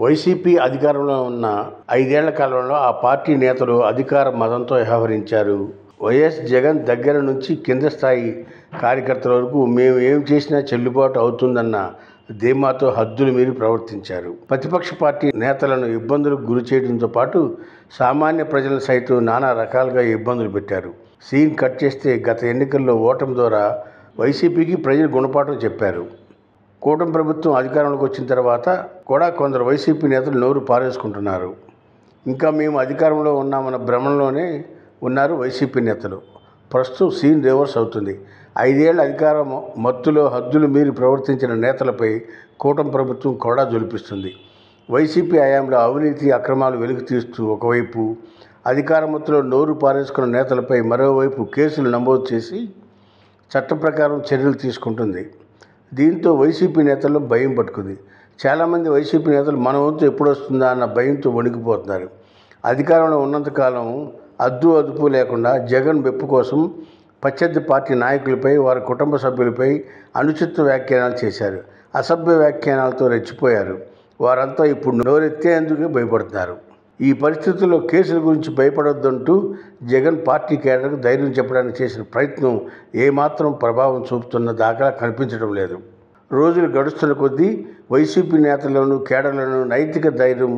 YCP అధికారంలో ఉన్న 5 ఏళ్ల కాలంలో ఆ పార్టీ నేతలు అధికార మదంతో వ్యవహరించారు. వైఎస్ జగన్ దగ్గర నుంచి కింద స్థాయి కార్యకర్తల వరకు మేము ఏం చేసినా చెల్లుబాటు అవుతుందన్న ధీమాతో హద్దులు మీరి ప్రవర్తించారు. ప్రతిపక్ష పార్టీ నేతలను ఇబ్బందులకు గురి చేయడంతో పాటు సామాన్య ప్రజలను సైతం నానా రకాలుగా ఇబ్బందులు పెట్టారు. సీన్ కట్ చేస్తే గత ఎన్నికల్లో ఓటమి ద్వారా వైసీపీకి ప్రజలు గుణపాఠం చెప్పారు. కూటమి ప్రభుత్వం అధికారంలోకి వచ్చిన తర్వాత కూడా కొందరు వైసీపీ నేతలు నోరు పారేసుకుంటున్నారు. ఇంకా మేము అధికారంలో ఉన్నామన్న భ్రమంలోనే ఉన్నారు వైసీపీ నేతలు. ప్రస్తుతం సీన్ రివర్స్ అవుతుంది. 5 ఏళ్ల అధికార మత్తులో హద్దులు మీరి ప్రవర్తించిన నేతలపై కూటమి ప్రభుత్వం కూడా జొలిపిస్తుంది. వైసీపీ హయాంలో అవినీతి అక్రమాలు వెలుగు తీస్తూ ఒకవైపు, అధికార మత్తులో నోరు పారేసుకున్న నేతలపై మరోవైపు కేసులు నమోదు చేసి చట్టం ప్రకారం చర్యలు తీసుకుంటుంది. దీంతో వైసీపీ నేతల్లో భయం పట్టుకుంది. చాలామంది వైసీపీ నేతలు మన వంతు ఎప్పుడు వస్తుందా అన్న భయంతో వణికిపోతున్నారు. అధికారంలో ఉన్నంతకాలం అద్దు అదుపు లేకుండా జగన్ మెప్పు కోసం ప్రత్యర్థి పార్టీ నాయకులపై, వారి కుటుంబ సభ్యులపై అనుచిత వ్యాఖ్యానాలు చేశారు. అసభ్య వ్యాఖ్యానాలతో రెచ్చిపోయారు. వారంతా ఇప్పుడు నోరెత్తేందుకే భయపడుతున్నారు. ఈ పరిస్థితుల్లో కేసుల గురించి భయపడొద్దంటూ జగన్ పార్టీ కేడర్కు ధైర్యం చెప్పడానికి చేసిన ప్రయత్నం ఏమాత్రం ప్రభావం చూపుతున్న దాఖలా కనిపించడం లేదు. రోజులు గడుస్తున్న కొద్దీ వైసీపీ నేతలను, కేడర్లను నైతిక ధైర్యం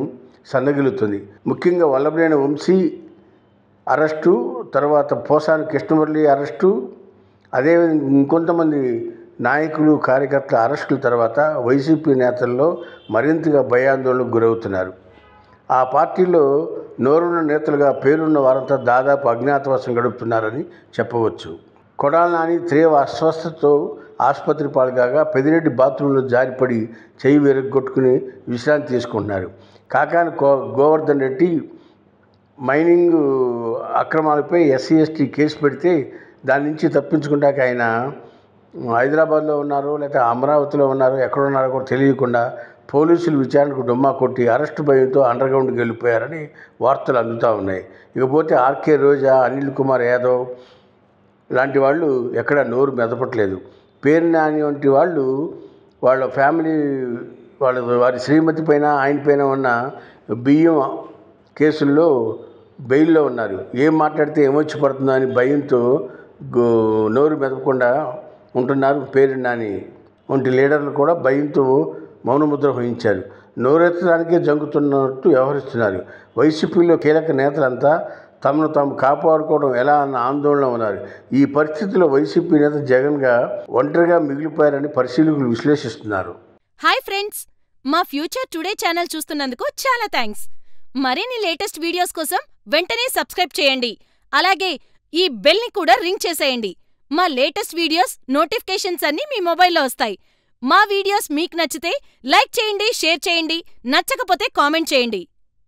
సన్నగిలుతుంది. ముఖ్యంగా వల్లభనేని వంశీ అరెస్టు తర్వాత పోసాని కృష్ణమురళి అరెస్టు, అదేవిధంగా ఇంకొంతమంది నాయకులు, కార్యకర్తల అరెస్టుల తర్వాత వైసీపీ నేతల్లో మరింతగా భయాందోళనకు గురవుతున్నారు. ఆ పార్టీలో నోరున్న నేతలుగా పేరున్న వారంతా దాదాపు అజ్ఞాతవాసం గడుపుతున్నారని చెప్పవచ్చు. కొడాలి నాని తీవ్ర అస్వస్థతతో ఆసుపత్రి పాల్గాగా పెద్దిరెడ్డి బాత్రూంలో జారిపడి చెయ్యి విరగ్గొట్టుకుని విశ్రాంతి తీసుకుంటున్నారు. కాకాని గోవర్ధన్ రెడ్డి మైనింగ్ అక్రమాలపై ఎస్సీ ఎస్టీ కేసు పెడితే దాని నుంచి తప్పించుకుంటాక ఆయన హైదరాబాద్లో ఉన్నారో లేకపోతే అమరావతిలో ఉన్నారో ఎక్కడున్నారో కూడా తెలియకుండా పోలీసులు విచారణకు డుమ్మా కొట్టి అరెస్టు భయంతో అండర్గ్రౌండ్కి వెళ్ళిపోయారని వార్తలు అందుతూ ఉన్నాయి. ఇకపోతే ఆర్కే రోజా, అనిల్ కుమార్ యాదవ్ లాంటి వాళ్ళు ఎక్కడ నోరు మెదపట్లేదు. పేరు నాని వంటి వాళ్ళు వాళ్ళ ఫ్యామిలీ వారి శ్రీమతి పైన, ఆయన పైన ఉన్న బియ్యం కేసుల్లో బెయిల్లో ఉన్నారు. ఏం మాట్లాడితే ఏమొచ్చి పడుతుందో అని భయంతో నోరు మెదపకుండా ఉంటున్నారు. పేరు నాని వంటి లీడర్లు కూడా భయంతో మౌనముద్ర వహించారు. నోరెత్తడానికే జంకుతున్నట్టు వ్యవహరిస్తున్నారు. వైసీపీలో కీలక నేతలంతా తమను తాము కాపాడుకోవడం ఎలా అన్న ఆందోళన ఉన్నారు. ఈ పరిస్థితిలో వైసీపీ నేత జగన్గా ఒంటరిగా మిగిలిపోయారని పరిశీలకులు విశ్లేషిస్తున్నారు. హాయ్ ఫ్రెండ్స్, మా ఫ్యూచర్ టుడే ఛానల్ చూస్తున్నందుకు చాలా థ్యాంక్స్. మరిన్ని లేటెస్ట్ వీడియోస్ కోసం వెంటనే సబ్స్క్రైబ్ చేయండి. అలాగే ఈ బెల్ని కూడా రింగ్ చేసేయండి. మా లేటెస్ట్ వీడియోస్ నోటిఫికేషన్స్ అన్నీ మీ మొబైల్లో వస్తాయి. మా వీడియోస్ మీకు నచ్చితే లైక్ చేయండి, షేర్ చేయండి, నచ్చకపోతే కామెంట్ చేయండి.